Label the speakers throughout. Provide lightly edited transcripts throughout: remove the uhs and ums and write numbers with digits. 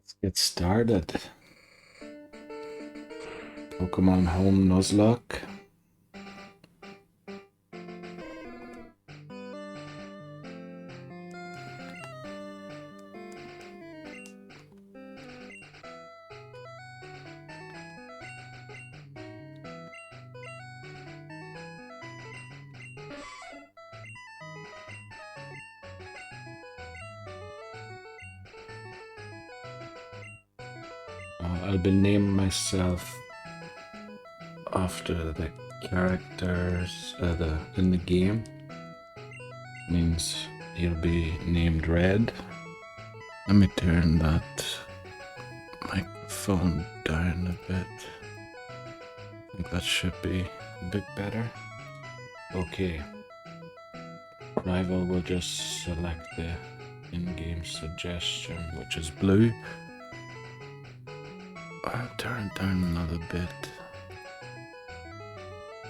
Speaker 1: Let's get started. Pokémon Home Nuzlocke. I'll be naming myself after the characters in the game. Means he'll be named Red. Let me turn that microphone down a bit. I think that should be a bit better. Okay. Rival will just select the in-game suggestion, which is blue. I'll turn it down another bit.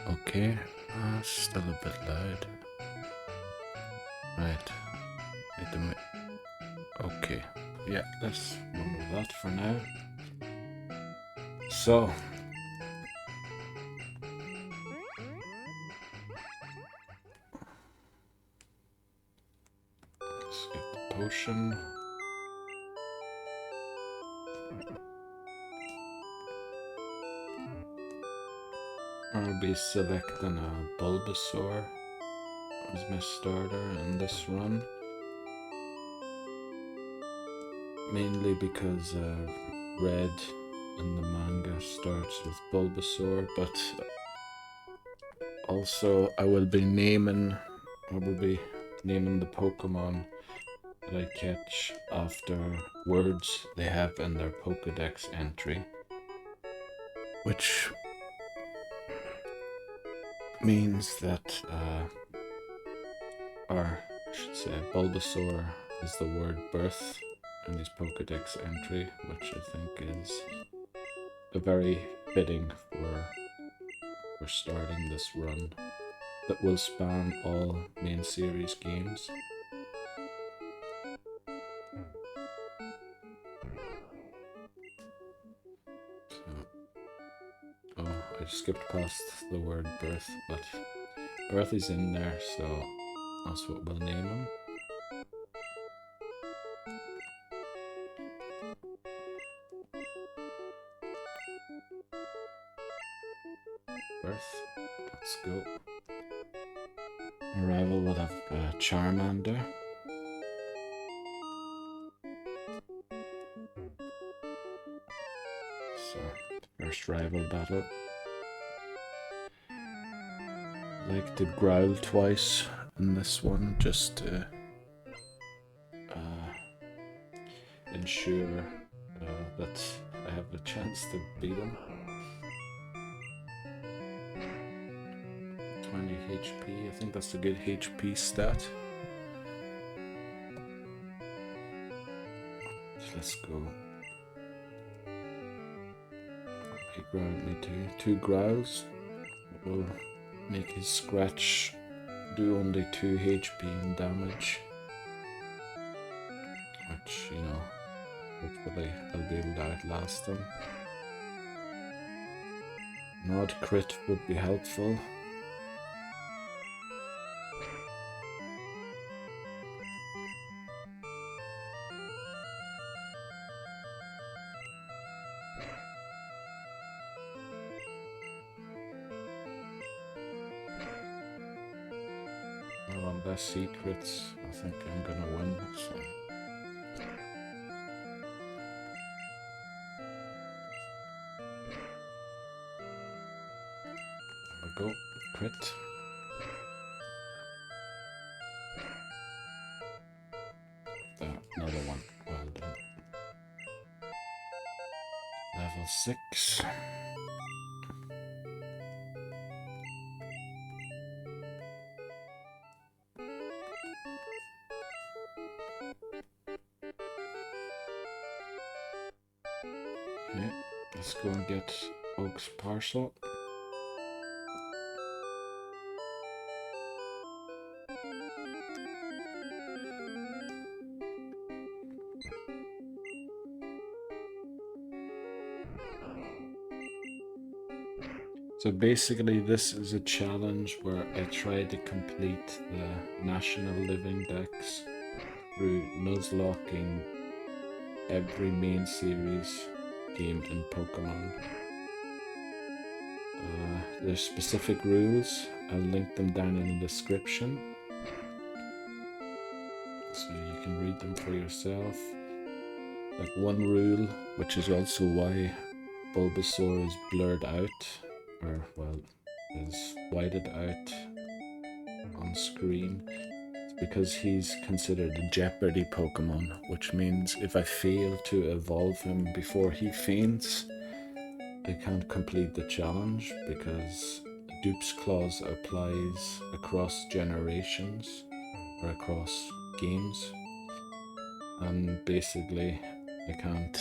Speaker 1: Okay, still a bit loud. Right. Okay, yeah, let's remove that for now. So, let's get the potion. I'll be selecting a Bulbasaur as my starter in this run. Mainly because Red in the manga starts with Bulbasaur, but also I will be naming the Pokemon that I catch after words they have in their Pokédex entry, which means that or I should say Bulbasaur is the word birth in his Pokédex entry, which I think is a very fitting for starting this run that will span all main series games. So, I skipped past the word birth, but birth is in there, so that's what we'll name him. Birth. Let's go. Arrival will have Charmander. So, first rival battle. I like to growl twice in this one just to ensure that I have a chance to beat him. 20 HP, I think that's a good HP stat. So let's go. He growled me two growls. Will make his scratch do only 2 HP in damage. Which, you know, hopefully I'll be able to outlast him. An odd crit would be helpful. Well, unless secrets, I think I'm gonna win. So. There we go, crit. There, another one. Well done. Level 6. Okay, let's go and get Oak's parcel. So basically this is a challenge where I try to complete the National Living Dex through nuzlocking every main series game in Pokemon. There's specific rules. I'll link them down in the description, so you can read them for yourself. Like one rule, which is also why Bulbasaur is blurred out, or well, is whited out on screen. It's because he's considered a Jeopardy Pokemon, which means if I fail to evolve him before he faints, I can't complete the challenge, because dupes clause applies across generations or across games, and basically I can't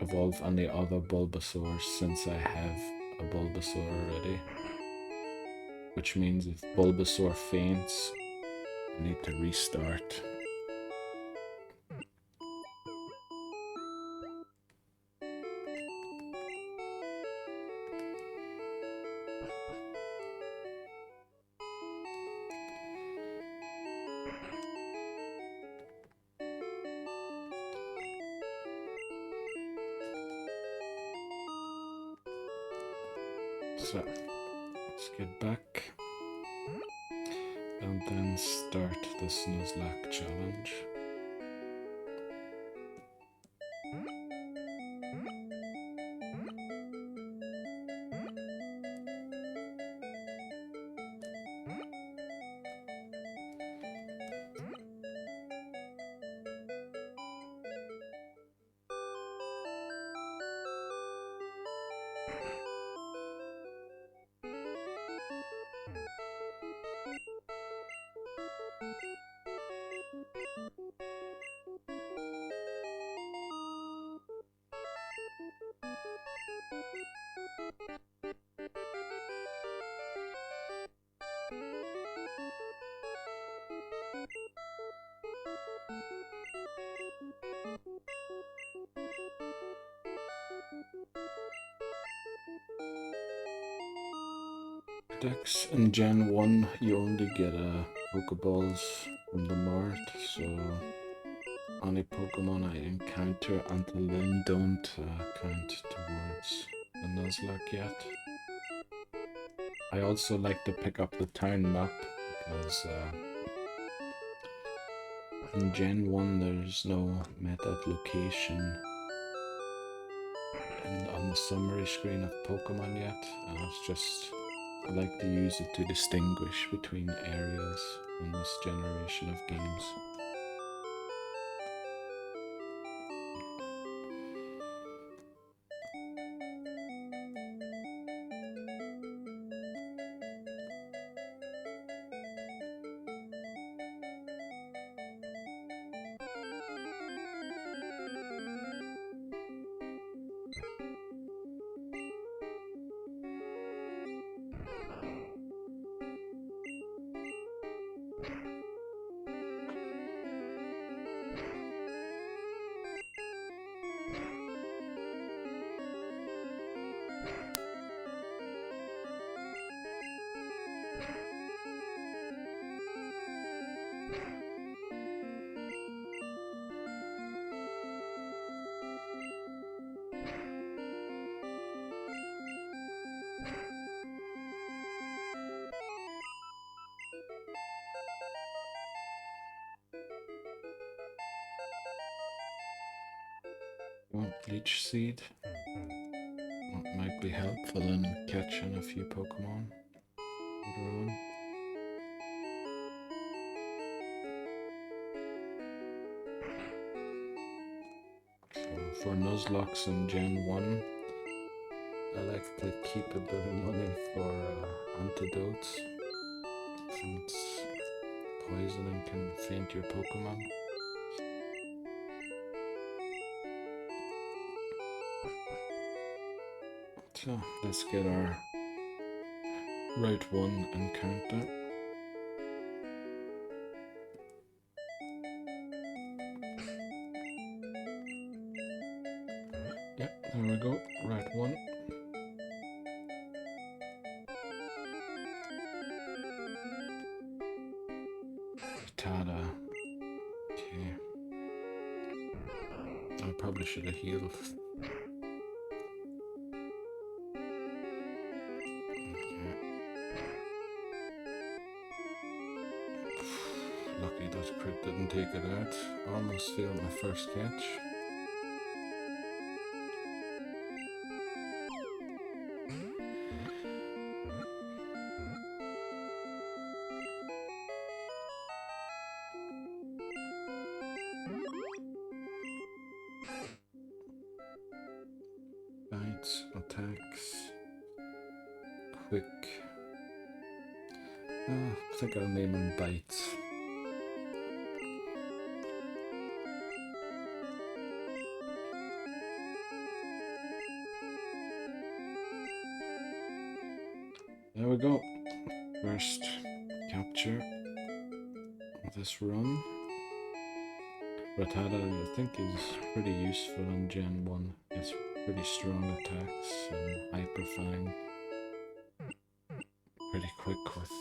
Speaker 1: evolve any other Bulbasaur since I have a Bulbasaur already, which means if Bulbasaur faints, I need to restart. So, let's get back and then start this Nuzlocke challenge. Dex in Gen 1, you only get Pokeballs from the Mart, so any Pokemon I encounter until then don't count towards the Nuzlocke yet. I also like to pick up the town map, because in Gen 1 there's no meta location on the summary screen of Pokemon yet, and it's just, I like to use it to distinguish between areas in this generation of games. Leech Seed. That might be helpful in catching a few Pokemon later on. So for Nuzlocke in Gen 1, I like to keep a bit of money for antidotes, since poisoning can faint your Pokemon. So let's get our Route 1 encounter. Yeah, there we go, Route 1. Rattata. Okay. I probably should have healed. Lucky that crit didn't take it out. Almost failed my first catch. Bites, attacks, quick. I think I'll name him Bites. There we go. First capture of this run. Rattata, I think, is pretty useful in Gen 1. It's pretty strong attacks and Hyper Fang. Pretty quick with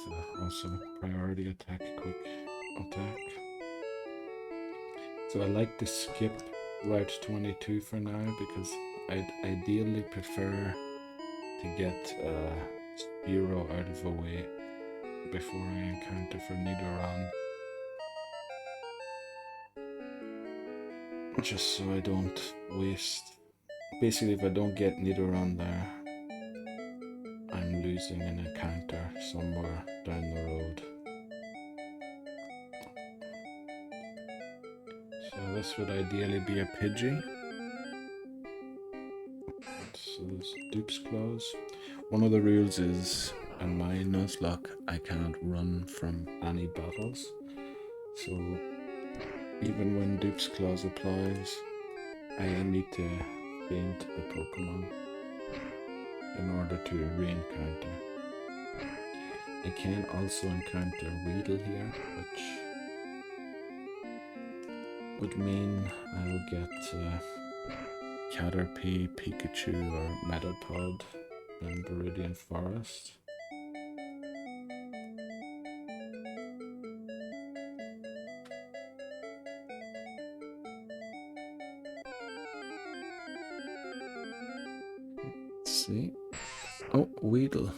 Speaker 1: also priority attack, quick attack. So I like to skip Route 22 for now because I'd ideally prefer to get Spearow out of the way before I encounter for Nidoran. Just so I don't waste. Basically, if I don't get Nidoran there, I'm losing an encounter somewhere down the road. So this would ideally be a Pidgey. So this dupes clause. One of the rules is in my Nuzlocke I can't run from any battles. So even when dupes clause applies, I need to faint the Pokemon in order to re-encounter. I can also encounter Weedle here, which would mean I'll get Caterpie, Pikachu, or Metapod in Viridian Forest. Let's see. Oh, Weedle.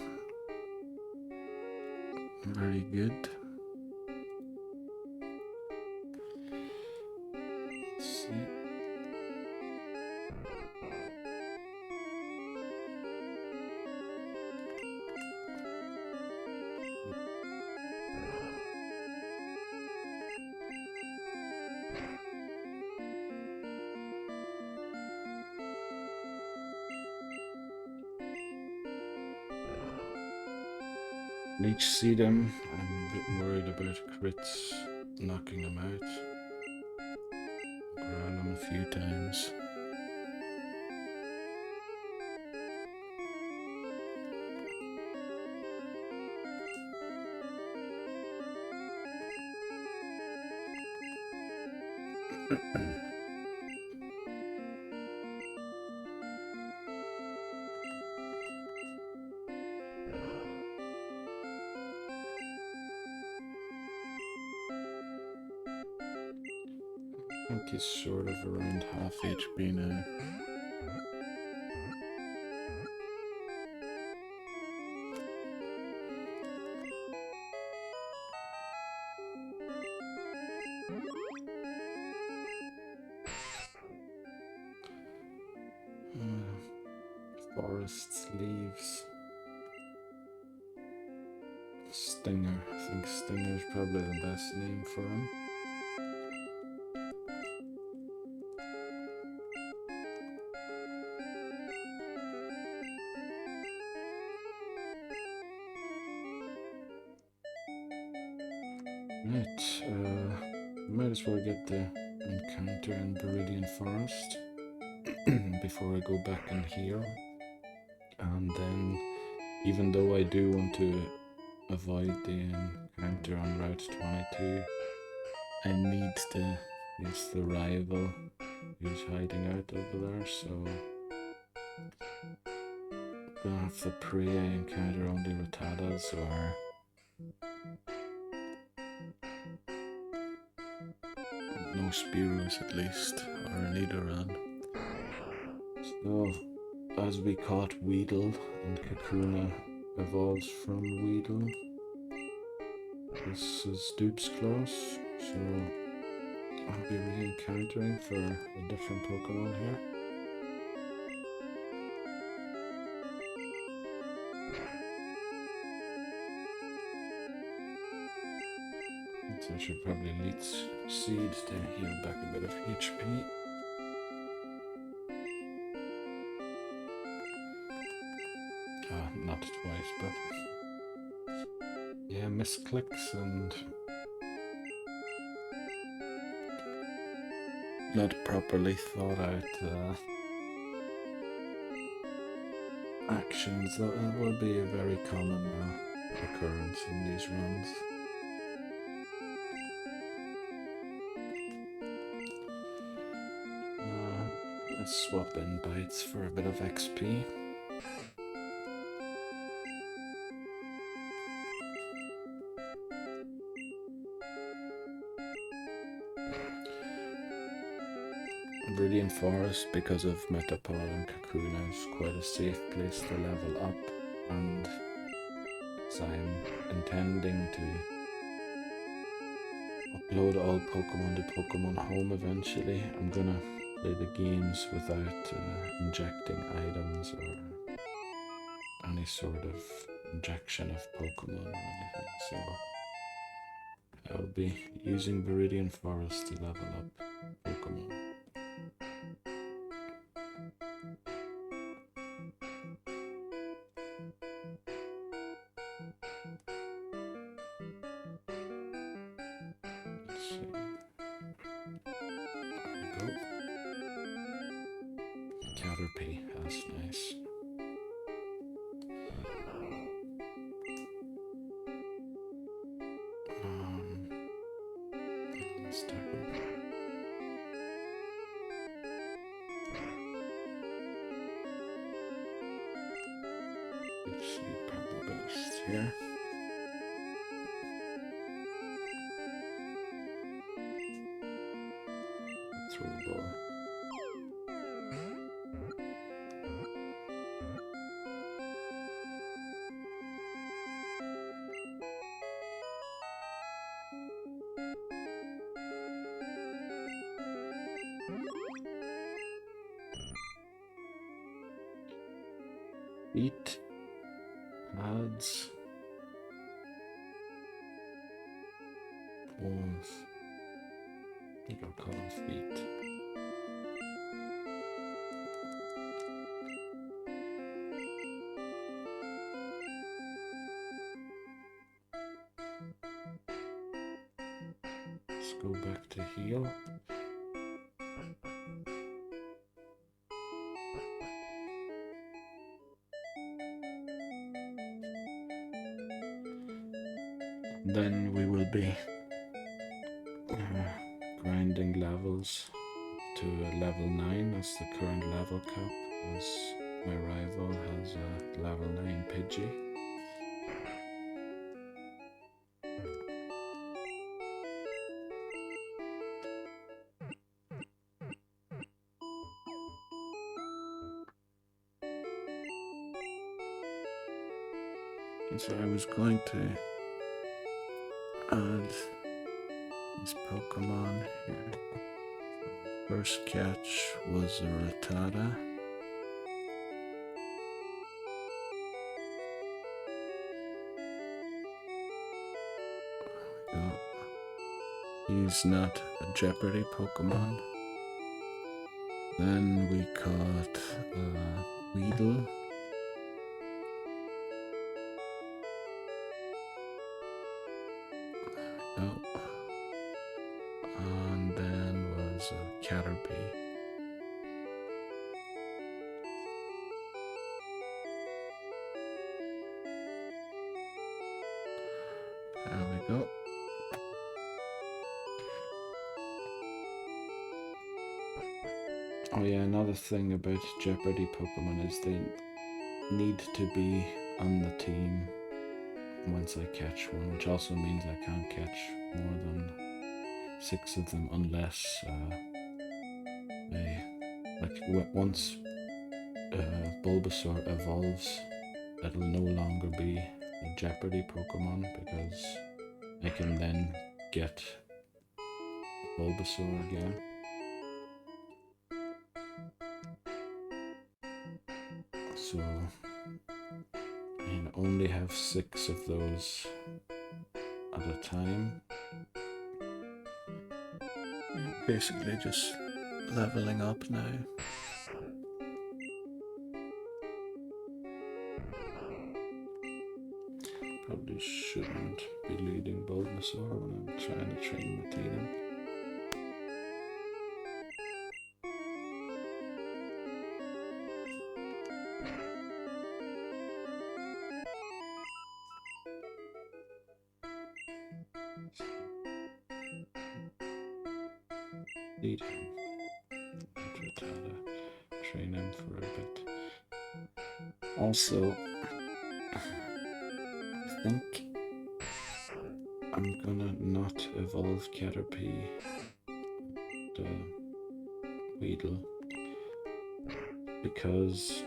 Speaker 1: Very good. Let's see. Leech Seed him. I'm a bit worried about crits knocking him out. Growl him a few times. I think he's sort of around half HP now. Forests, leaves. Stinger. I think Stinger's probably the best name for him. Right, might as well get the encounter in Viridian Forest before I go back and heal. And then, even though I do want to avoid the encounter on Route 22, I need to use the rival who's hiding out over there, so I'm gonna have to pray I encounter only Rattatas or no Spearows at least, or Nidoran. So, as we caught Weedle, and Kakuna evolves from Weedle. This is Dupes close, so I'll be re-encountering for a different Pokemon here. So I should probably leech Seed to heal back a bit of HP. Not twice, but yeah, misclicks and not properly thought out actions. That will be a very common occurrence in these runs. Let's swap in bites for a bit of XP. Viridian Forest, because of Metapod and Kakuna, is quite a safe place to level up, and as I'm intending to upload all Pokemon to Pokémon Home eventually, I'm gonna play the games without injecting items or any sort of injection of Pokemon or anything, so I'll be using Viridian Forest to level up Pokemon. Caterpie, that's nice. Let's start with probably best here. Throw the ball. Feet, pads, paws. I think I'll call them feet. Let's go back to heal. Then we will be grinding levels to level 9. That's the current level cap, as my rival has a level 9 Pidgey. And so I was going to add this Pokemon here. First catch was a Rattata. He's not a Jeopardy Pokemon. Then we caught Weedle. And then was a Caterpie. There we go. Oh yeah, another thing about Jeopardy Pokemon is they need to be on the team once I catch one, which also means I can't catch more than 6 of them unless once Bulbasaur evolves, it'll no longer be a Jeopardy Pokemon because I can then get Bulbasaur again. So I only have 6 of those at a time. Basically just leveling up now. Probably shouldn't be leading Bulbasaur when I'm trying to train Matina. Lead him. Try to train him for a bit. Also, I think I'm gonna not evolve Caterpie, the Weedle, because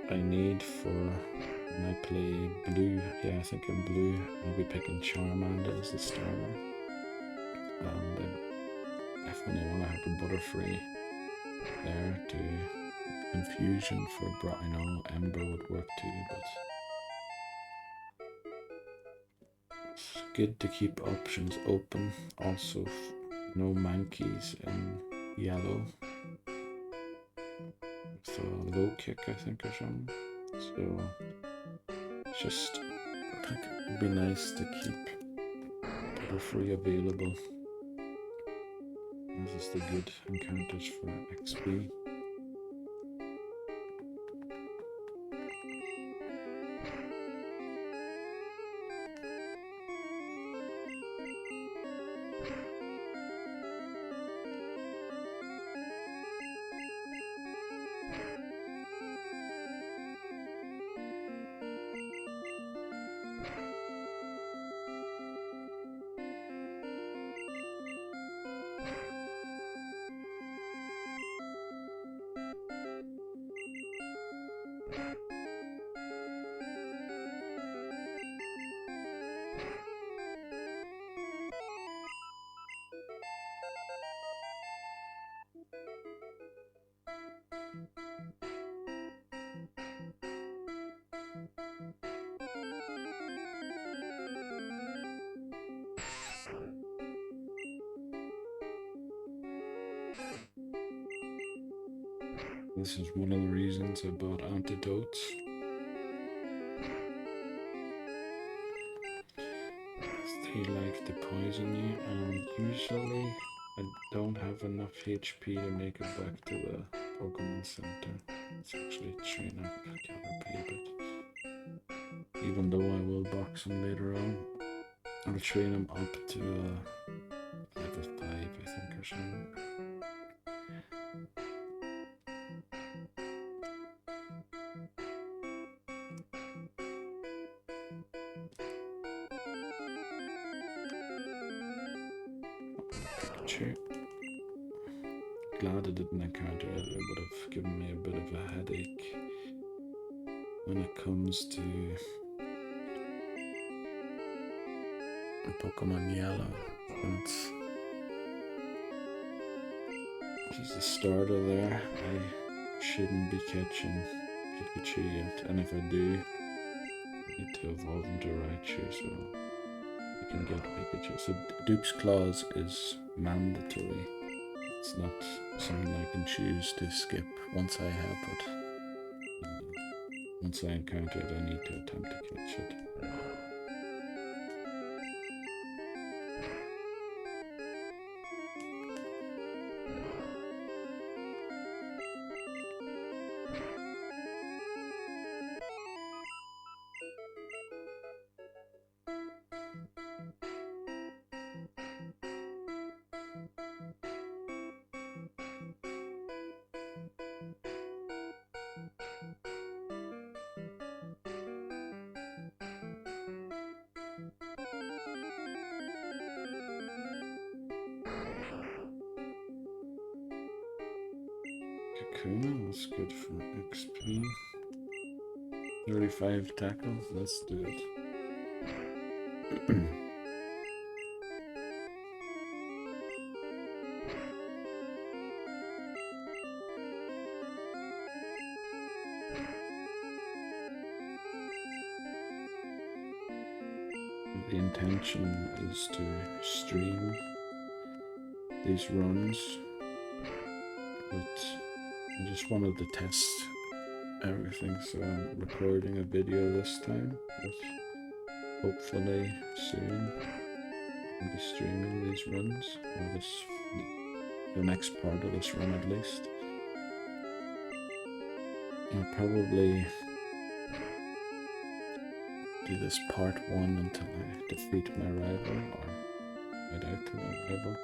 Speaker 1: I need for when I play blue, I think in blue, I'll be picking Charmander as the starter. And I definitely want to have a Butterfree there to Confusion for I know Ember would work too, but it's good to keep options open. Also, no Mankeys in yellow. So low kick, I think, or something. So just I think it would be nice to keep Butterfree available. This is the good encounters for XP. This is one of the reasons I bought antidotes. They like to poison you, and usually I don't have enough HP to make it back to the Pokemon Center. It's actually train up Caterpie, but even though I will box him later on, I'll train him up to level 5, I think, or something. Glad I didn't encounter it. It would have given me a bit of a headache when it comes to Pokemon Yellow. She's the starter there. I shouldn't be catching Pikachu yet, and if I do, I need to evolve into Raichu so I can get Pikachu. So Dupe's Claws is mandatory. It's not something I can choose to skip once I have it. Once I encounter it, I need to attempt to catch it. Kakuna, that's good for XP. 35 tackle, let's do it. The intention is to stream these runs, but I just wanted to test everything, so I'm recording a video this time, but hopefully soon I'll be streaming these runs, or the next part of this run at least. I'll probably do this part 1 until I defeat my rival, or head out to my rival,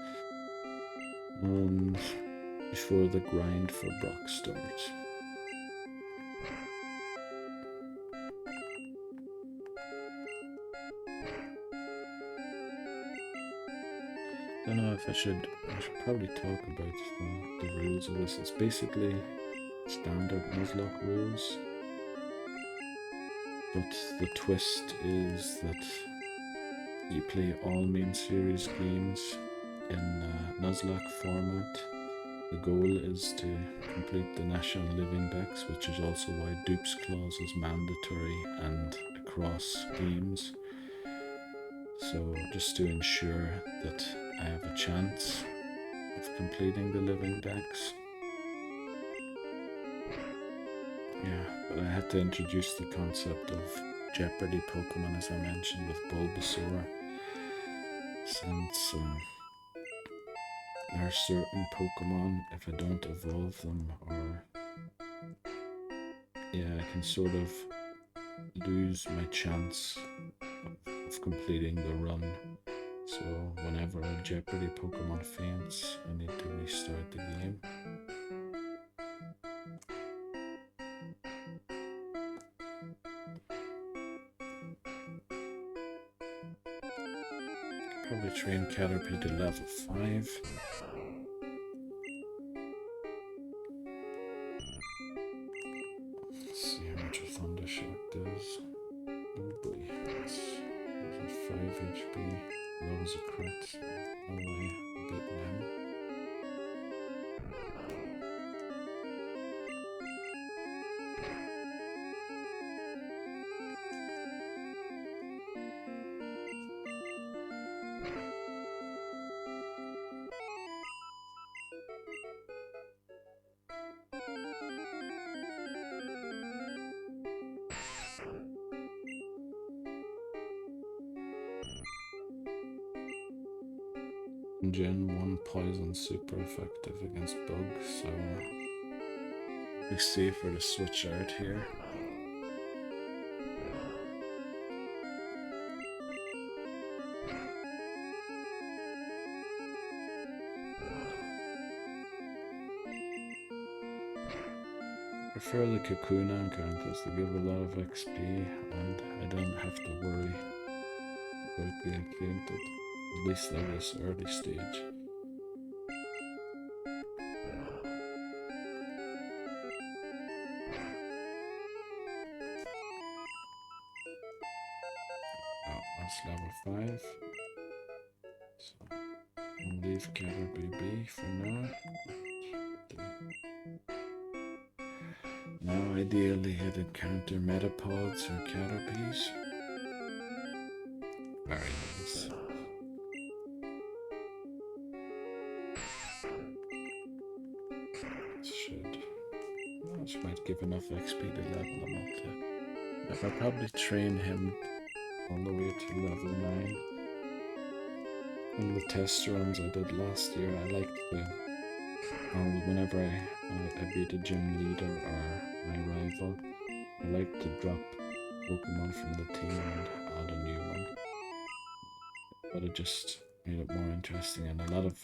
Speaker 1: and before the grind for Brock starts. I don't know if I should probably talk about the rules of this. It's basically standard Nuzlocke rules, but the twist is that you play all main series games in Nuzlocke format. The goal is to complete the National Living Dex, which is also why dupes clause is mandatory and across games. So just to ensure that I have a chance of completing the Living Dex. Yeah, but I had to introduce the concept of Jeopardy Pokémon, as I mentioned, with Bulbasaur, since there are certain Pokemon, if I don't evolve them, or yeah, I can sort of lose my chance of completing the run. So whenever a Jeopardy Pokemon faints, I need to restart the game. Probably train Caterpie to level 5. Let's see how much a Thunder Shock does. Oh boy, it's 5 HP. Loads of crits. No way, a bit now. Gen 1 poison super effective against bugs, so it'd be safer to switch out here. I prefer the Kakuna encounters, they give a lot of XP and I don't have to worry about being fainted. At least at this early stage. Oh, that's level 5. So I'll leave Caterpie be for now. Now ideally I'd encounter Metapods or Caterpies. Very nice. This might give enough XP to level him up to. If I probably train him all the way to level 9. In the test runs I did last year, I liked whenever I beat a gym leader or my rival, I like to drop Pokemon from the team and add a new one. But it just made it more interesting, and a lot of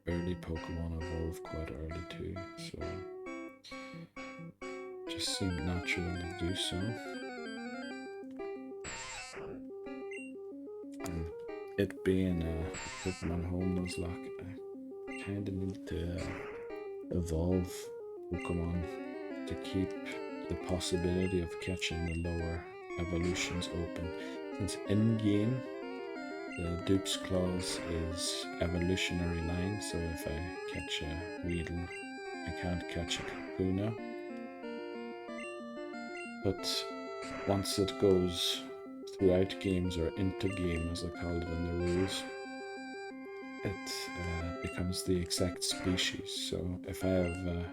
Speaker 1: early Pokemon evolve quite early too, so it just seemed natural to do so. And it being a Pokémon Home Nuzlocke, I kinda need to evolve Pokemon to keep the possibility of catching the lower evolutions open. Since in-game, the dupes clause is evolutionary line, so if I catch a Weedle, I can't catch a Kakuna. But once it goes throughout games, or into game as I call it in the rules, it becomes the exact species. So if I have a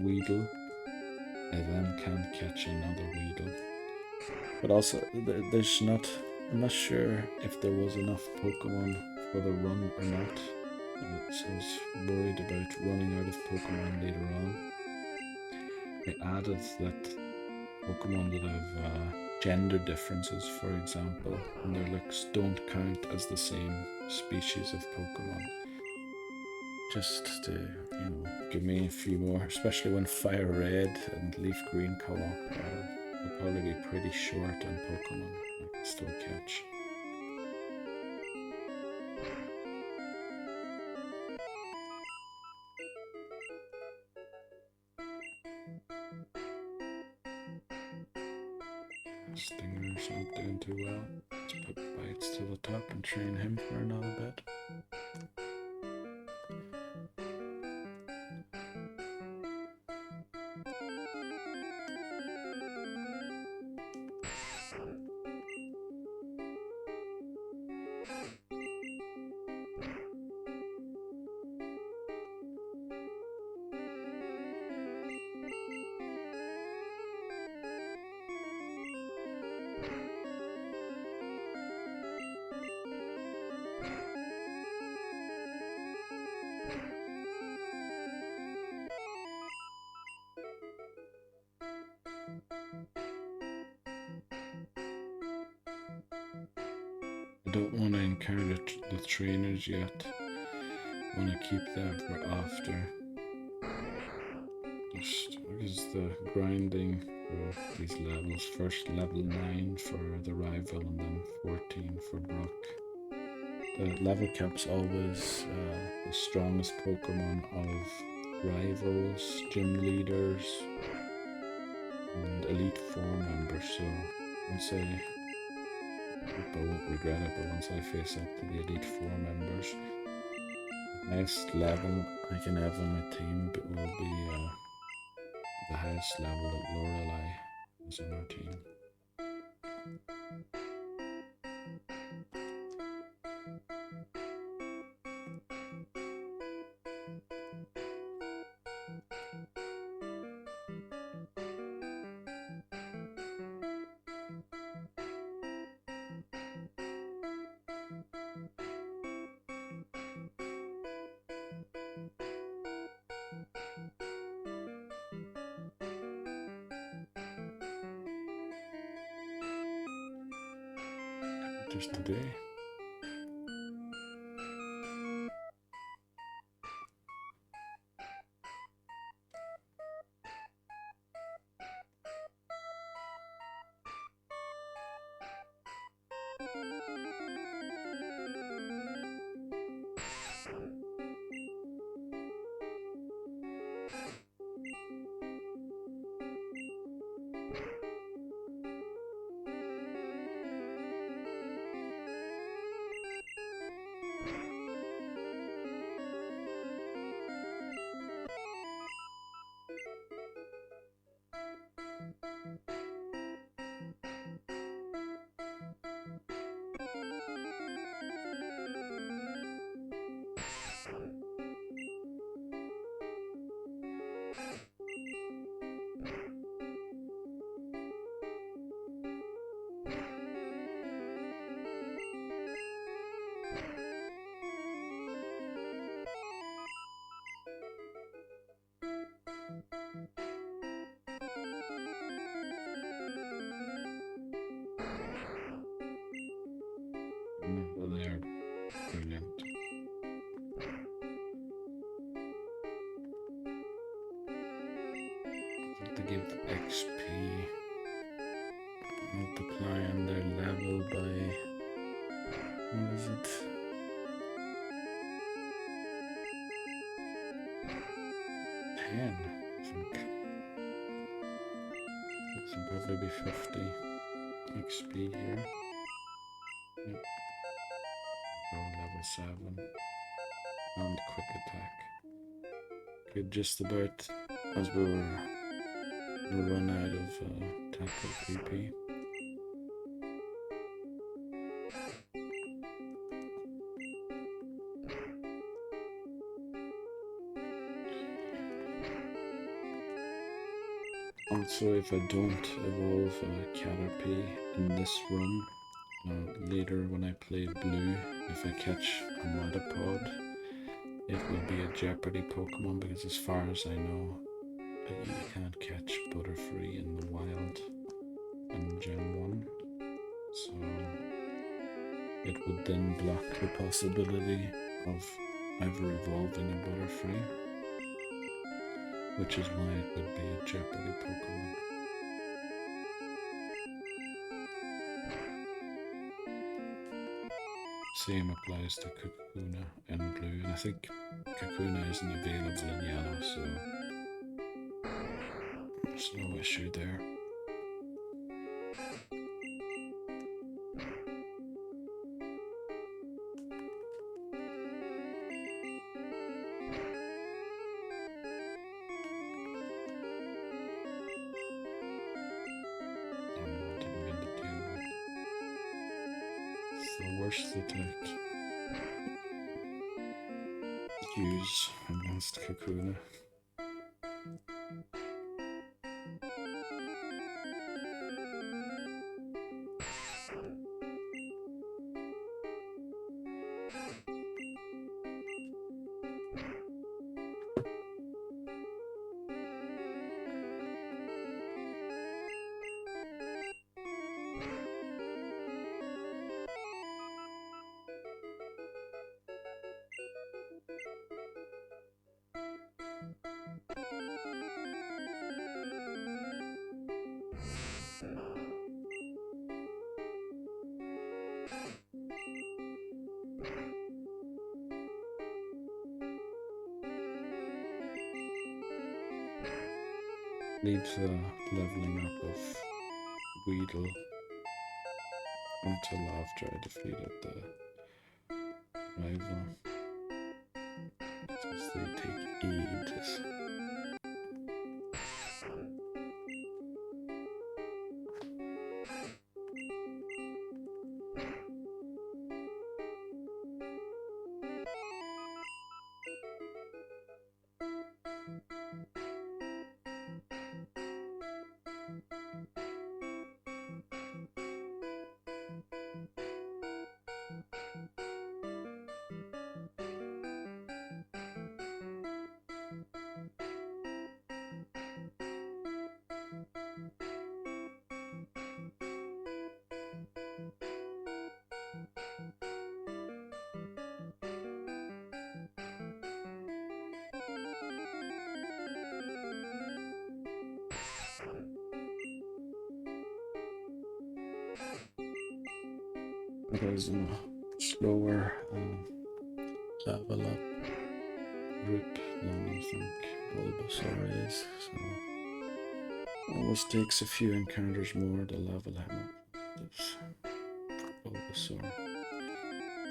Speaker 1: Weedle, I then can't catch another Weedle. But also, there's not, I'm not sure if there was enough Pokemon for the run or not. So I was worried about running out of Pokemon later on. I added that Pokemon that have gender differences, for example, in their looks don't count as the same species of Pokemon. Just to, give me a few more, especially when Fire Red and Leaf Green come up. They'll probably be pretty short on Pokemon I can still catch. Stinger's not doing too well. Let's put Bites to the top and train him for another bit. I don't want to encourage the trainers yet. I want to keep them for after. Just because the grinding for these levels, first level 9 for the rival and then 14 for Brock. The level cap's always the strongest Pokemon of rivals, gym leaders, and Elite Four members, so once I hope I won't regret it, but once I face up to the Elite Four members, the highest level I can have on my team will be the highest level that Lorelei is on our team. Just today. Well, they are brilliant. To give XP, multiplying their level by, what is it? 10. So probably be 50 XP here. Yep. Go level 7. And quick attack. Good, just about as we run out of tackle PP. Also, if I don't evolve Caterpie in this run, later when I play Blue, if I catch a Metapod, it will be a Jeopardy Pokemon, because as far as I know, you can't catch Butterfree in the wild in Gen 1. So it would then block the possibility of ever evolving a Butterfree, which is why it would be a Jeopardy Pokemon. Same applies to Kakuna in blue, and I think Kakuna isn't available in yellow, so there's no issue there. Worst attack use against Kakuna. Leaves the leveling up of Weedle until after I defeated the rival, since they take ages. There's a slower level up group than I think Bulbasaur is, so it always takes a few encounters more to level him up. This Bulbasaur.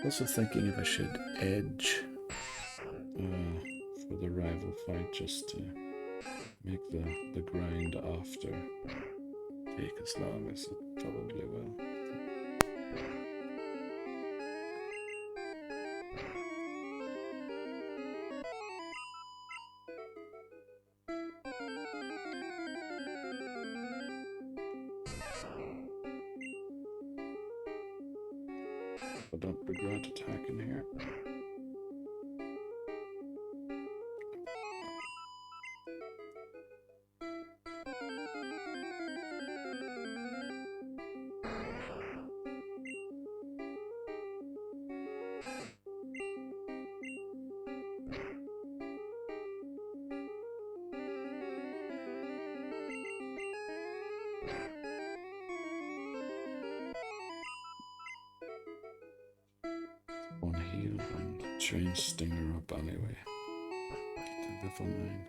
Speaker 1: Also thinking if I should edge for the rival fight, just to make the grind after take as long as it probably will. I don't regret attacking here. On heal and train Stinger up anyway to level 9.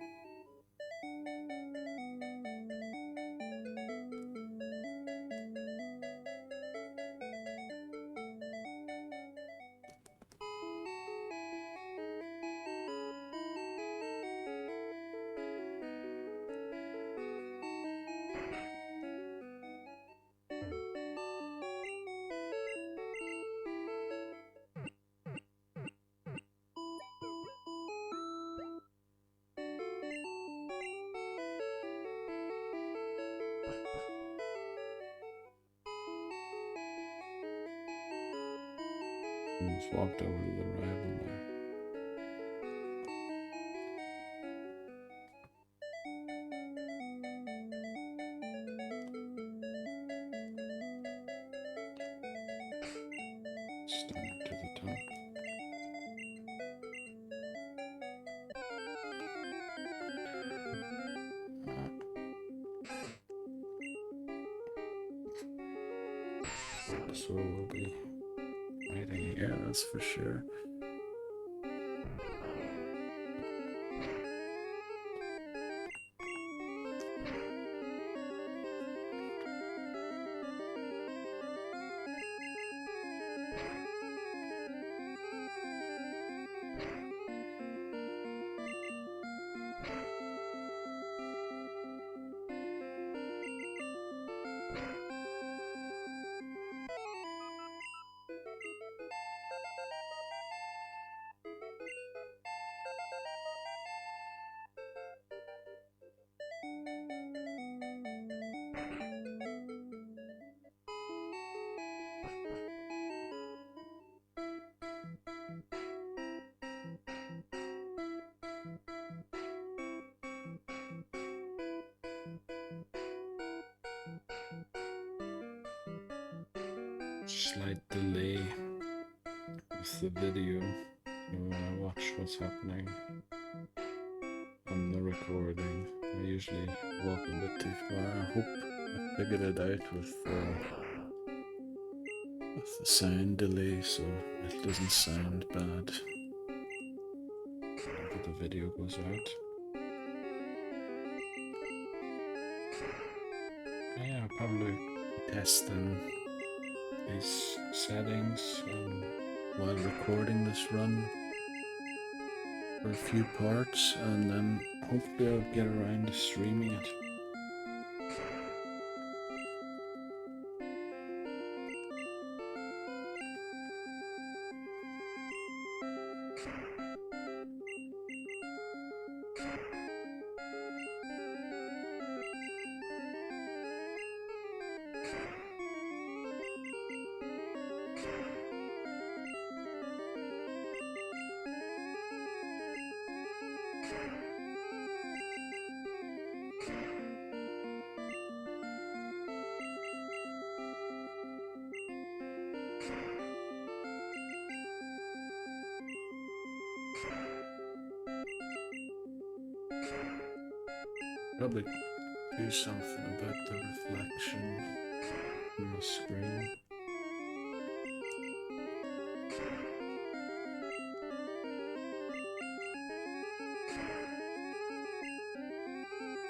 Speaker 1: Just walked over to the rival there. Stand to the top. So we'll be waiting here, that's for sure. Slight delay with the video, so when I watch what's happening on the recording, I usually walk a bit too far. I hope I figured it out with the sound delay, so it doesn't sound bad whenever the video goes out. Yeah, I'll probably be testing these settings while recording this run for a few parts, and then hopefully I'll get around to streaming it. Probably do something about the reflection on the screen.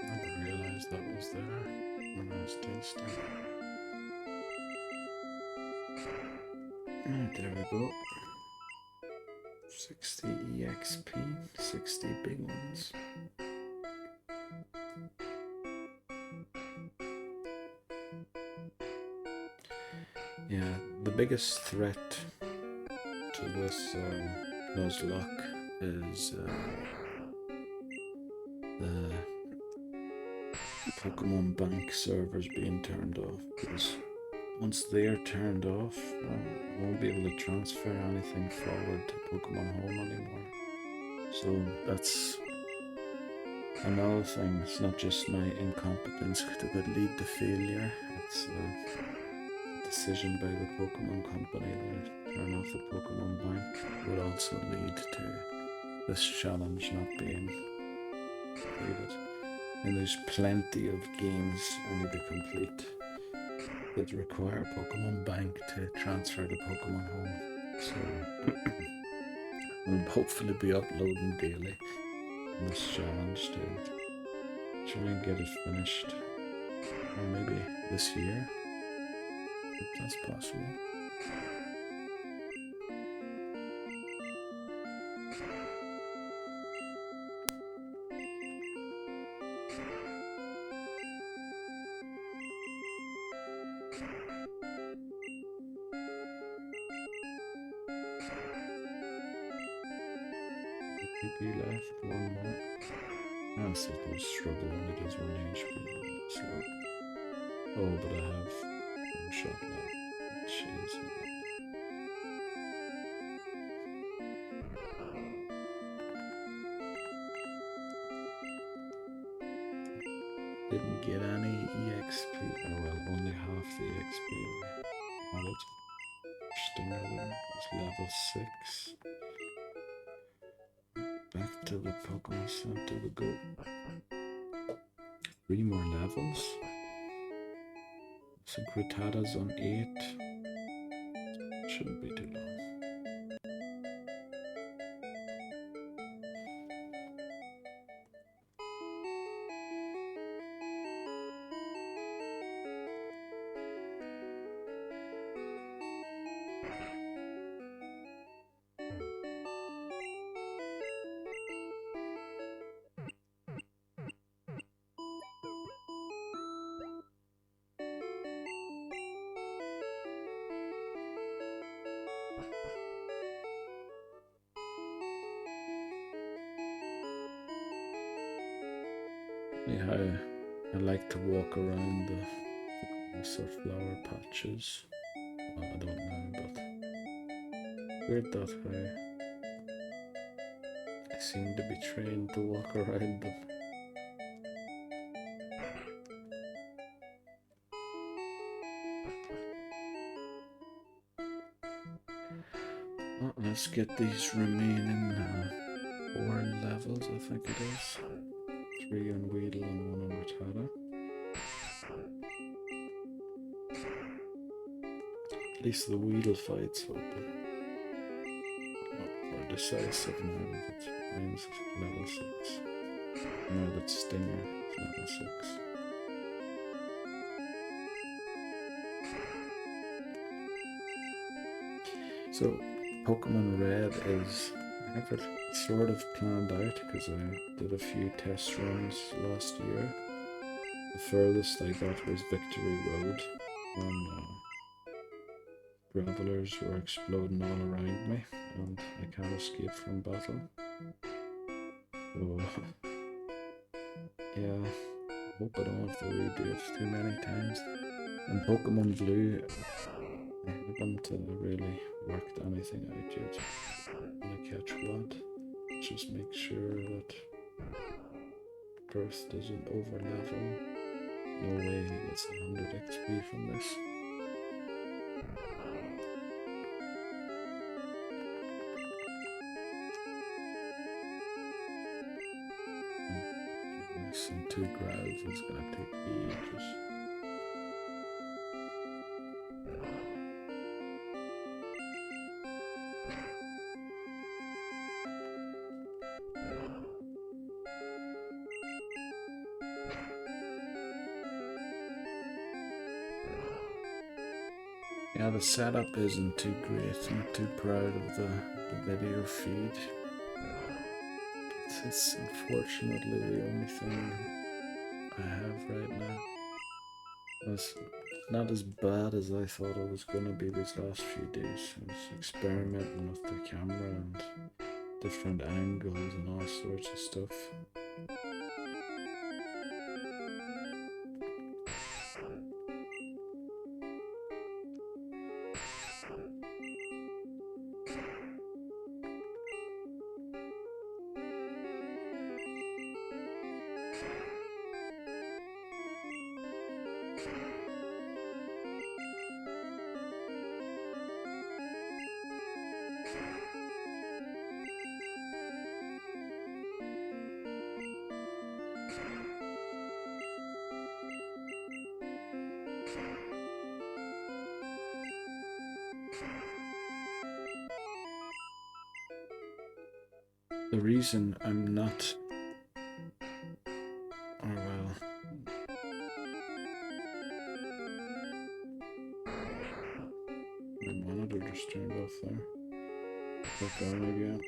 Speaker 1: I never realized that was there when I was tasting. Right, there we go. 60 EXP, 60 big ones. Yeah, the biggest threat to this Nuzlocke is the Pokemon Bank servers being turned off, because once they are turned off, I won't be able to transfer anything forward to Pokemon Home anymore. So that's another thing. It's not just my incompetence that would lead to failure, it's decision by the Pokemon company to turn off the Pokemon Bank would also lead to this challenge not being completed. And there's plenty of games I need to complete that require Pokemon Bank to transfer to Pokemon Home. So I'll hopefully be uploading daily in this challenge to try and get it finished, or maybe this year, if that's possible. PP left, one more. I suppose struggle only does 1 HP, slow. Oh, but I have one shot left. Jeez. didn't get any EXP. Oh well, only half the EXP I wanted. Stinger there was level 6. Back to the Pokemon Center we go. 3 more levels. So Gritada's on 8. Shouldn't be too long. Yeah, I like to walk around the flower patches. Well, I don't know, but weird that I seem to be trained to walk around them. Well, let's get these remaining 4 levels, I think it is. 3 on Weedle and 1 on Rattata. At least the Weedle fights will be more decisive now that mine's level 6. Now that Stinger is level 6. So Pokemon Red is, I have it sort of planned out because I did a few test runs last year. The furthest I got was Victory Road when Gravelers were exploding all around me and I can't escape from battle. So yeah, I hope I don't have to redo it too many times. And Pokemon Blue, I haven't really worked anything out yet. I'm gonna catch what? Just make sure that Burst doesn't over level. No way he gets 100 XP from this. And 2 growls is gonna take ages. Yeah, the setup isn't too great. I'm not too proud of the video feed. It's unfortunately the only thing I have right now. It's not as bad as I thought it was going to be these last few days. I was experimenting with the camera and different angles and all sorts of stuff. The reason I'm not, or well, my monitor just turned off there. Back on again.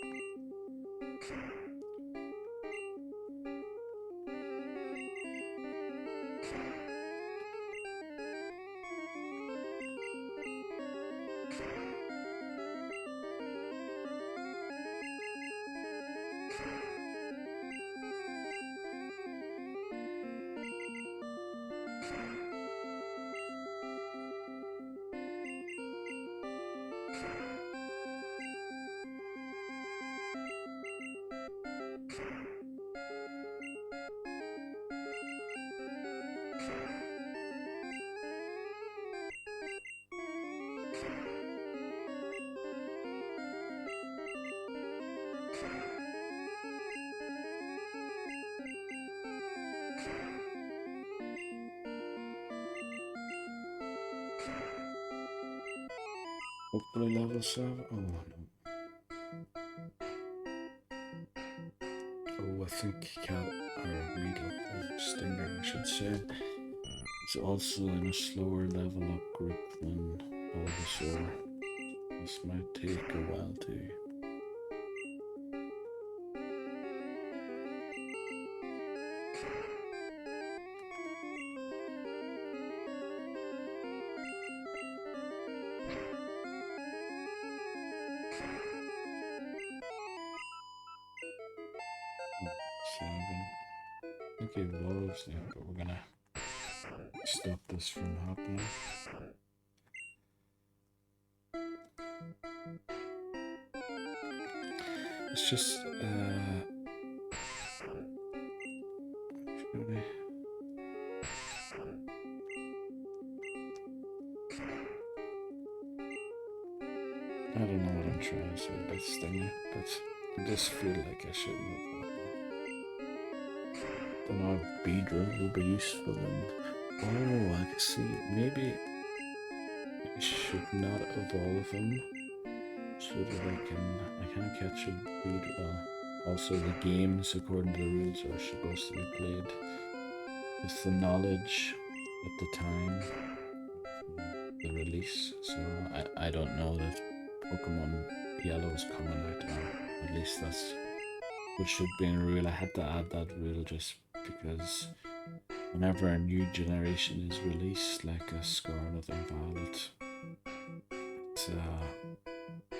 Speaker 1: Hopefully level 7. Oh no. Oh, I think Cat or Weedle or Stinger, I should say, is also in a slower level up group than Bulbasaur. This might take a while to. I think it evolves, yeah, but we're gonna stop this from happening. It's just, I don't know what I'm trying to say about Stinger, but I just feel like I shouldn't have. Don't know if Beedrill will be useful and oh, I can see, maybe I should not evolve him so that I can catch a Beedrill. Also, the games, according to the rules, are supposed to be played with the knowledge at the time the release, so I don't know that Pokemon Yellow is coming out now. At least that's what should be in a rule. I had to add that rule just because whenever a new generation is released, like a Scarlet and Violet,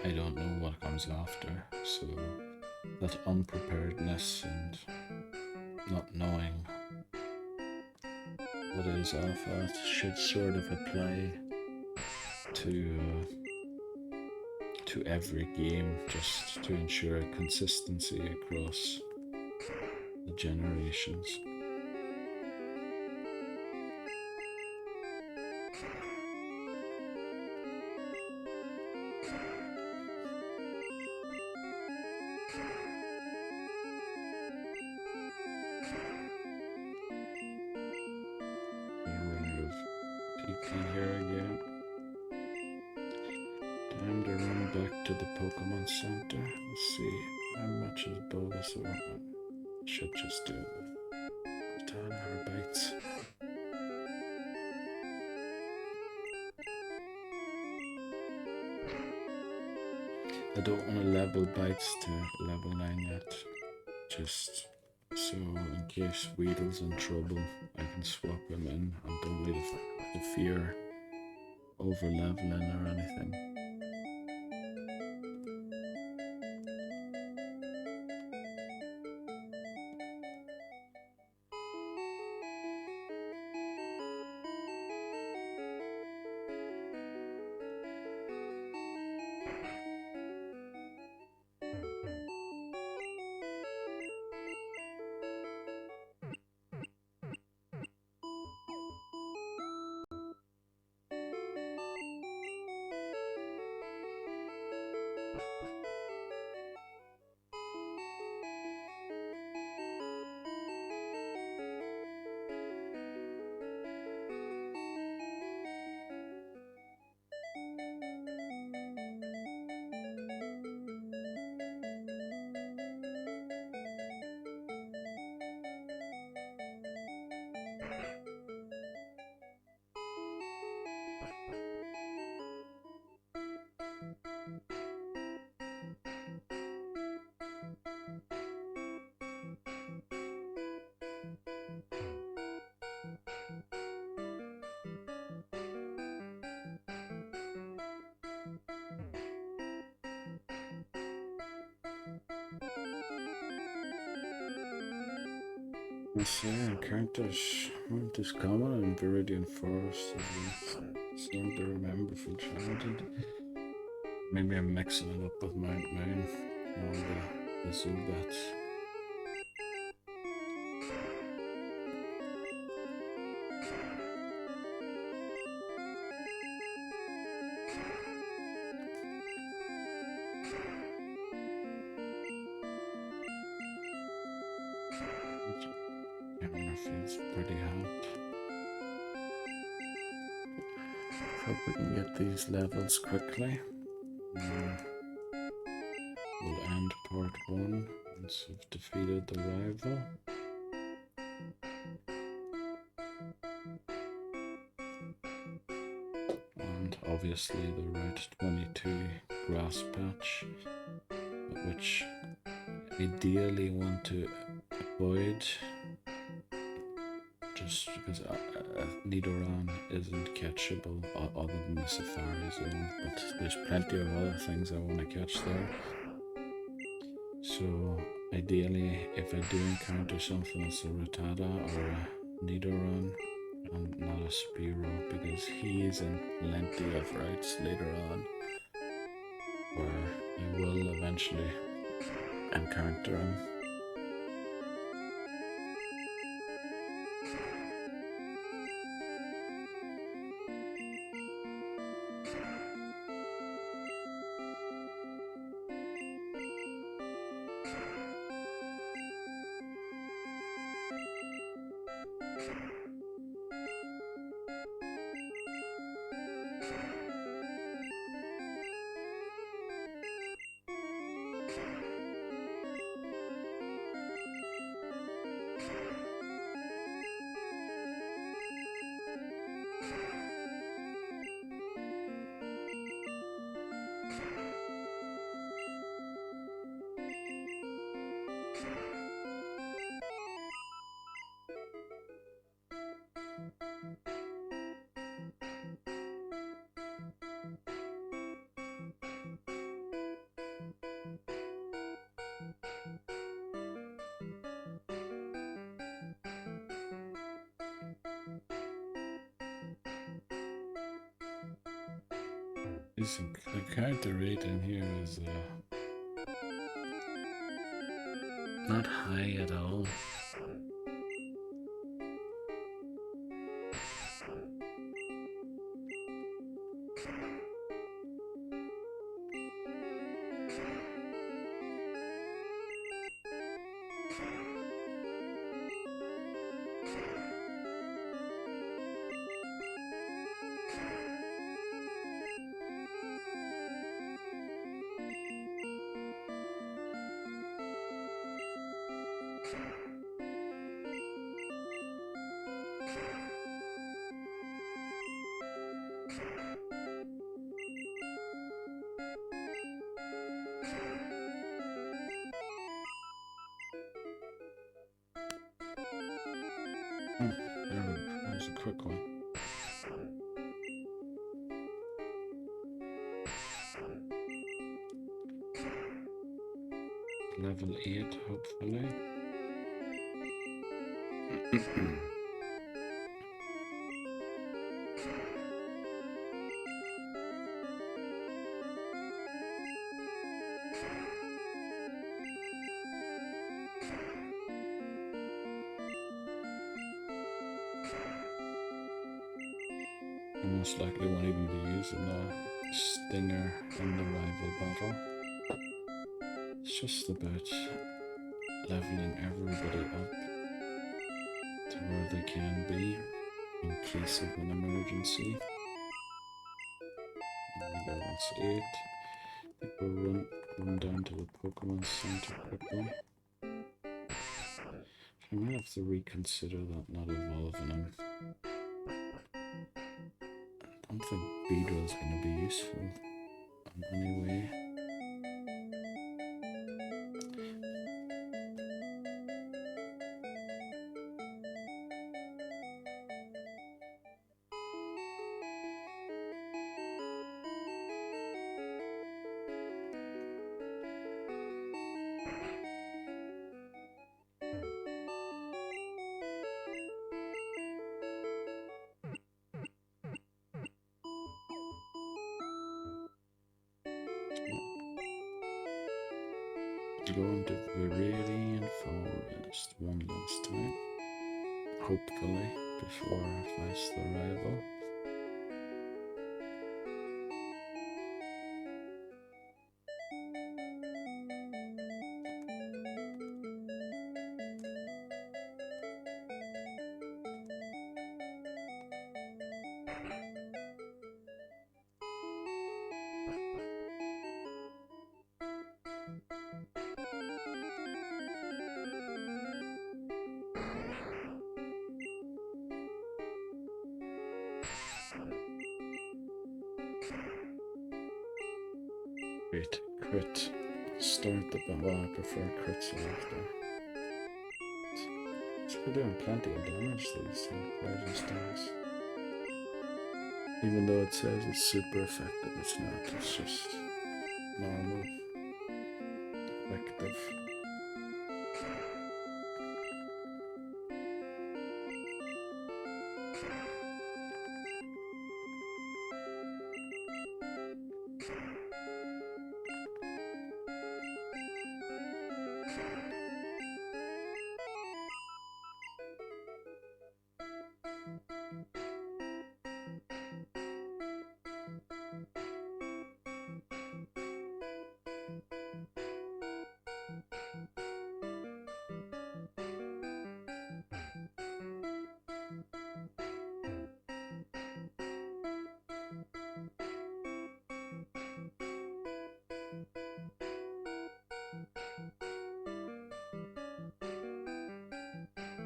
Speaker 1: I don't know what comes after, so that unpreparedness and not knowing what is off that should sort of apply to every game, just to ensure consistency across the generations. Remove TP here again. Time to run back to the Pokemon Center. Let's see how much is Bulbasaur. Should just do the timer bites. I don't want to level bites to level 9 yet. Just so in case Weedle's in trouble, I can swap him in and don't really have to fear over leveling or anything. Let's encounters this common in Viridian Forest, as I seem to remember from childhood. Maybe I'm mixing it up with Mount Moon and the Zubats. Feels pretty hot. Hope we can get these levels quickly. We'll end part 1 once we've defeated the rival. And obviously the Route 22 grass patch, which ideally want to avoid just because Nidoran isn't catchable other than the Safari Zone, but there's plenty of other things I want to catch there. So ideally, if I do encounter something that's a Rattata or a Nidoran and not a Spearow, because he is in plenty of routes later on where you will eventually encounter him. The character rate in here is not high at all. That was a quick one. Level 8, hopefully. Most likely won't even be using the stinger in the rival battle. It's just about leveling everybody up to where they can be in case of an emergency. There we go, that's 8. I think we'll run down to the Pokemon Center quickly. I might have to reconsider that not evolving him. I don't think Beedrill is going to be useful in any way. Going to Viridian Forest one last time, hopefully, before I face the rival. Wait, crit. Start the bomb. Well, I prefer crits after. We're doing plenty of damage these poison stars. Even though it says it's super effective, it's not. It's just normal effective.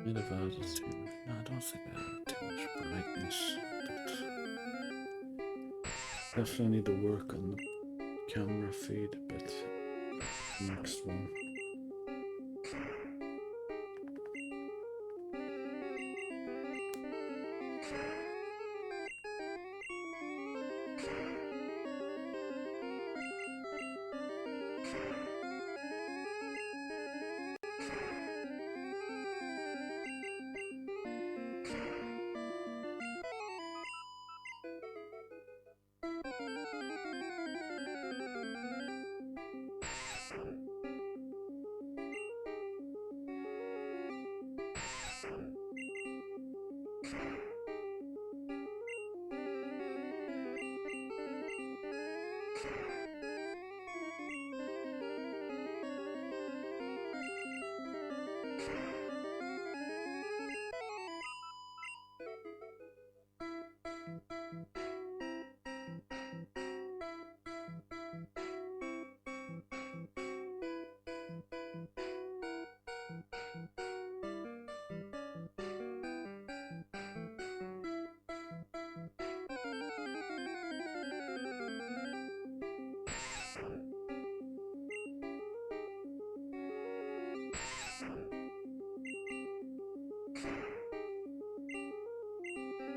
Speaker 1: Bit of altitude. No, I don't think I have too much brightness. Definitely need to work on the camera feed a bit. Next one.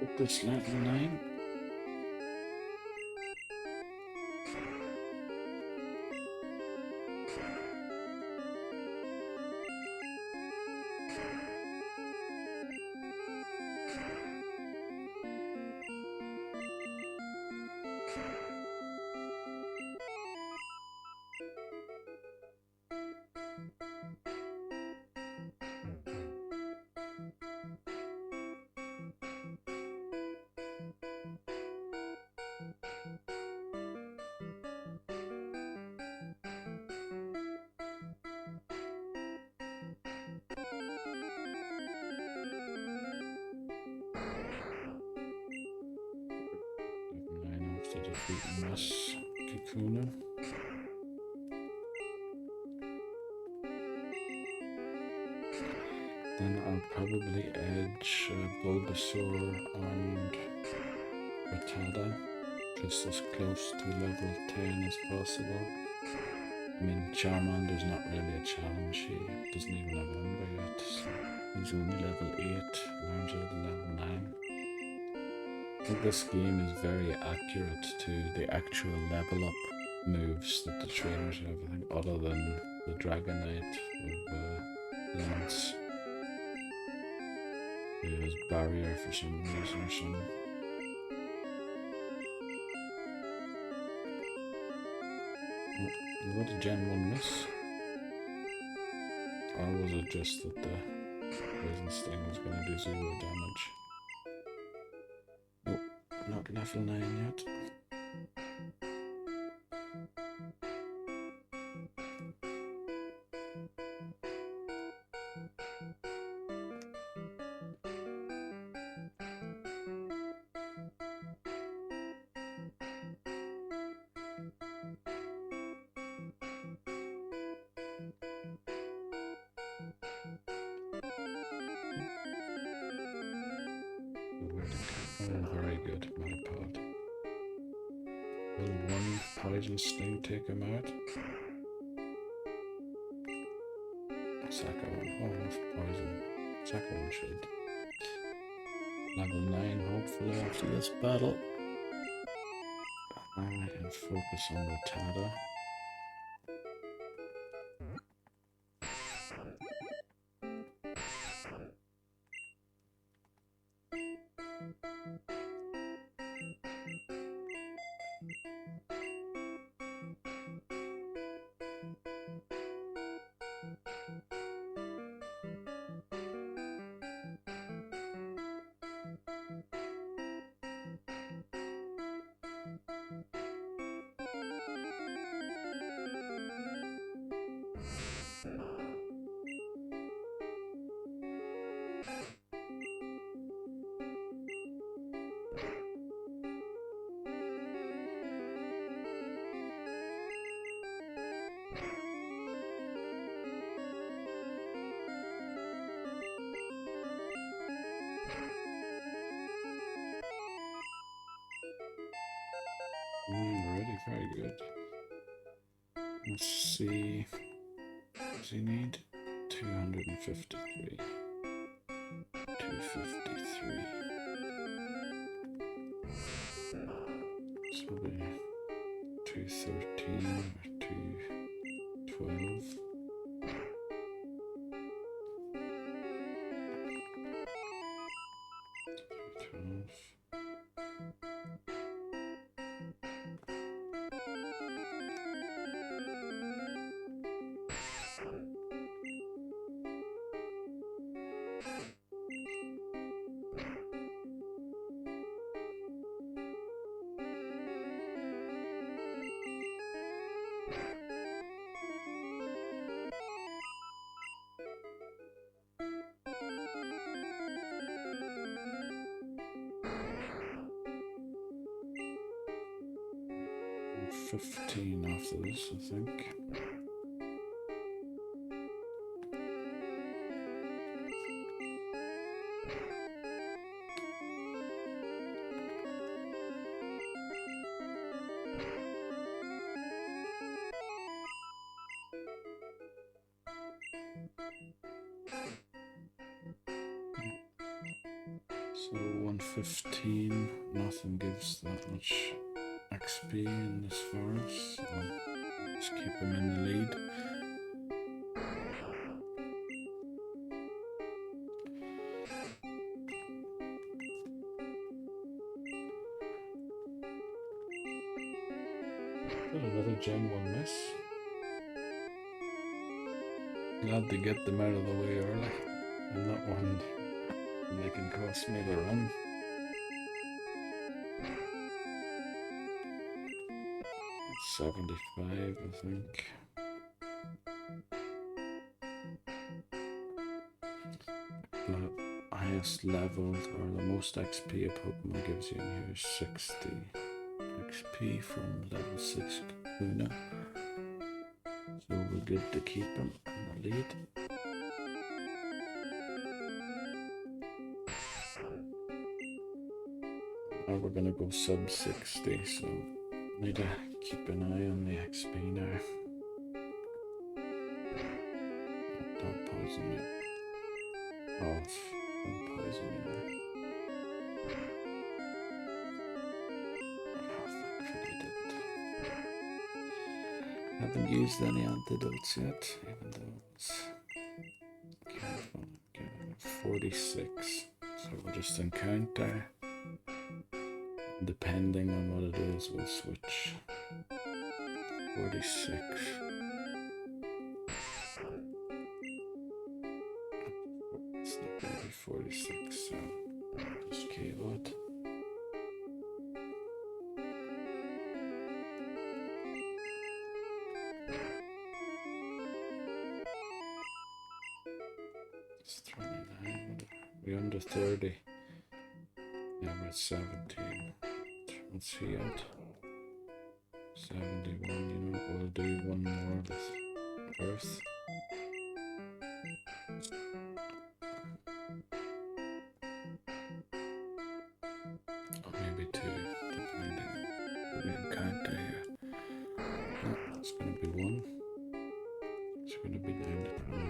Speaker 1: At this level 9. After defeating this Kakuna. Then I'll probably edge Bulbasaur and Rattata just as close to level 10 as possible. I mean, Charmander's not really a challenge, he doesn't even have Ember yet, so he's only level 8, Orange at level 9. I think this game is very accurate to the actual level up moves that the trainers have, I think, other than the Dragonite of Lance, who has Barrier for some reason or something. What did Gen 1 miss? Or was it just that the Poison Sting was going to do 0 damage? Nope, not level 9 yet. Oh, very good, Metapod. Will one poison sting take him out? Second one. Oh, enough poison. Second one should. Level 9, hopefully, after this battle. Now I can focus on the Tada. Already very good. Let's see. What does he need? 253. 253. So it'll be 213 or 212. $15 after this, I think. So 115, nothing gives that much XP in this forest, so just keep him in the lead. Got another Gen 1 miss. Glad to get them out of the way early, and that one they can cost me the run. It's 75, I think. The highest leveled or the most XP a Pokemon gives you in here is 60 XP from level 6 Kakuna. So we're good to keep him in the lead. Now we're gonna go sub 60, so need to keep an eye on the XP now. Don't poison it. Off. Don't poison it now. Oh, thankfully didn't. Haven't used any antidotes yet, even though it's careful. Give it 46. So we'll just encounter. Depending on what it is, we'll switch. 46. It's not going to be 46, so just KO it. It's 29. We're under 30. Yeah, we're at 17. Let's see it. 71, you know, we'll do one more with Earth. Or maybe two, depending. We encounter It's going to be down to 21.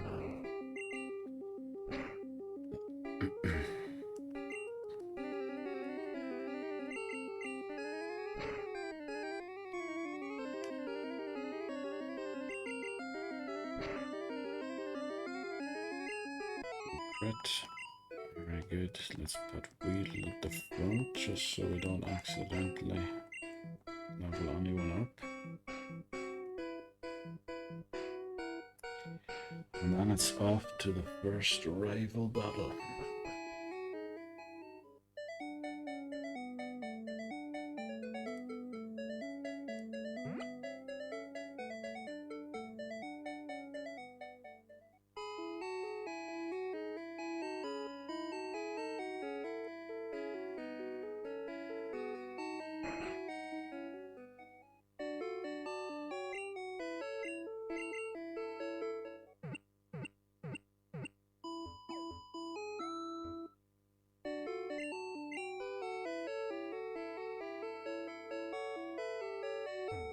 Speaker 1: Very good. Let's put wheel at the front just so we don't accidentally level anyone up. And then it's off to the first rival battle.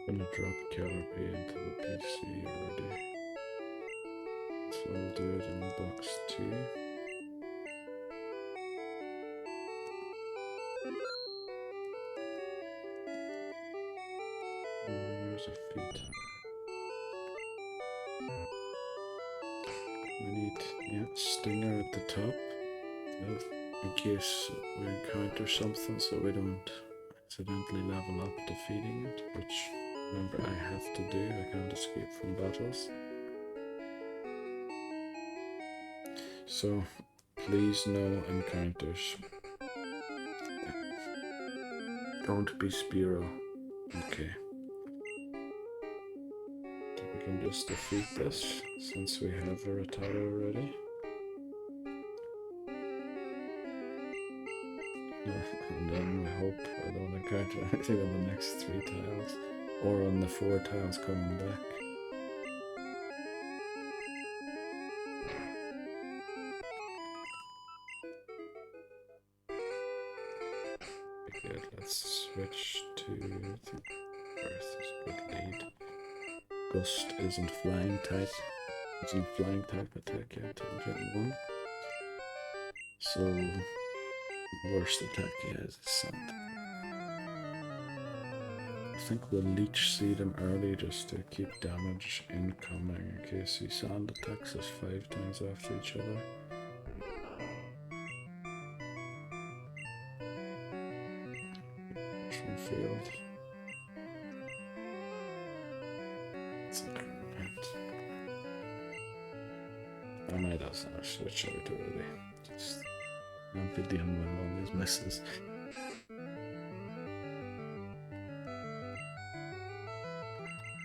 Speaker 1: I'm gonna drop Caterpie into the PC already. So I'll do it in box 2. Where's a feet? We need, Stinger at the top. In case we encounter something so we don't accidentally level up defeating it, which remember I have to do, I can't escape from battles. So please no encounters. Don't be Spearow. Okay. We can just defeat this since we have a Rattata already. And then we hope I don't encounter anything on the next 3 tiles, or on the 4 tiles coming back. Good, let's switch to the Earth is a good lead. Gust isn't flying type attack yet in Gen 1. So worst attack he has is Sand. I think we'll leech seed him early just to keep damage incoming in case he Sand attacks us 5 times after each other. From field. I might also switch out already. Just don't be dealing with all these misses.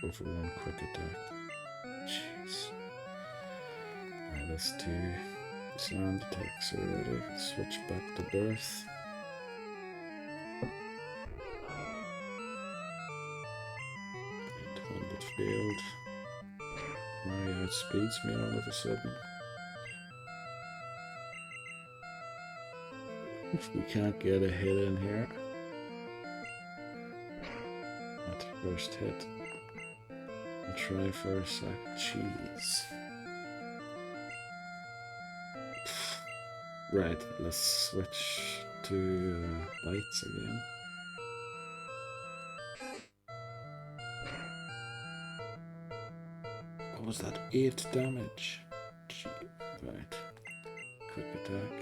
Speaker 1: Go for 1 quick attack. Jeez. Alright, that's 2 Sand attacks already. Switch back to Birth. Defended field. Mario outspeeds me all of a sudden. We can't get a hit in here. That's first hit. I'll try for a sec. Cheese. Right, let's switch to bites again. What was that? 8 damage. Gee, right. Quick attack.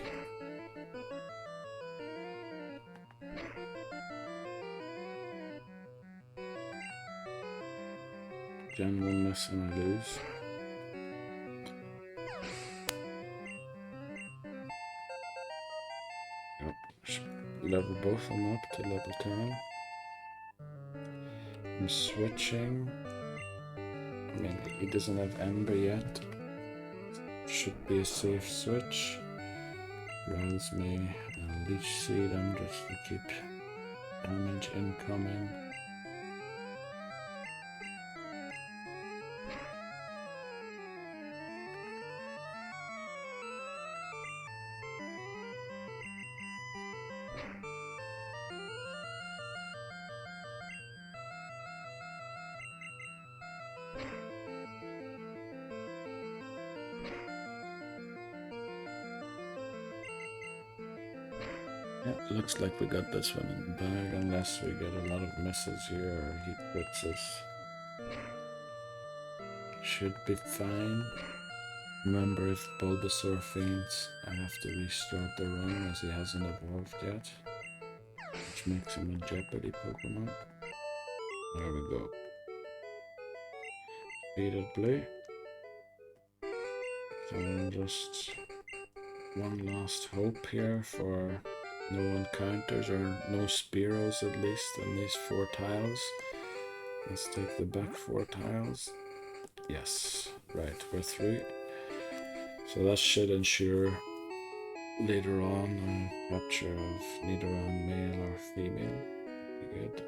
Speaker 1: Gen 1 miss and I lose. Yep. Level both of them up to level 10. I'm switching. I mean, he doesn't have Ember yet. Should be a safe switch. Rouse me and Leech Seed him just to keep damage incoming. Yeah, looks like we got this one in the bag, unless we get a lot of misses here or he crits us. Should be fine. Remember, if Bulbasaur faints, I have to restart the run as he hasn't evolved yet, which makes him a Jeopardy Pokemon. There we go. Repeatedly. So just one last hope here for no encounters or no Spearows at least in these 4 tiles. Let's take the back 4 tiles. Yes, right, we're through. So that should ensure later on capture of Nidoran male or female. Be good.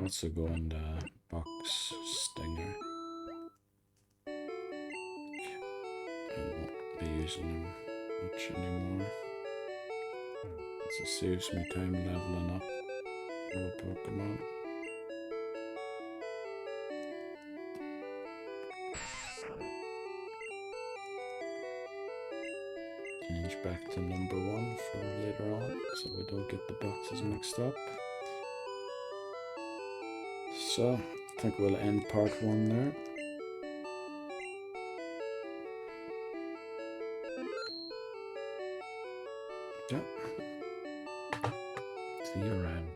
Speaker 1: Also go on the box stinger. I won't be using them much anymore. It saves me time leveling up all Pokemon. Change back to number 1 for later on so we don't get the boxes mixed up. So, I think we'll end part 1 there. Yeah. See you around.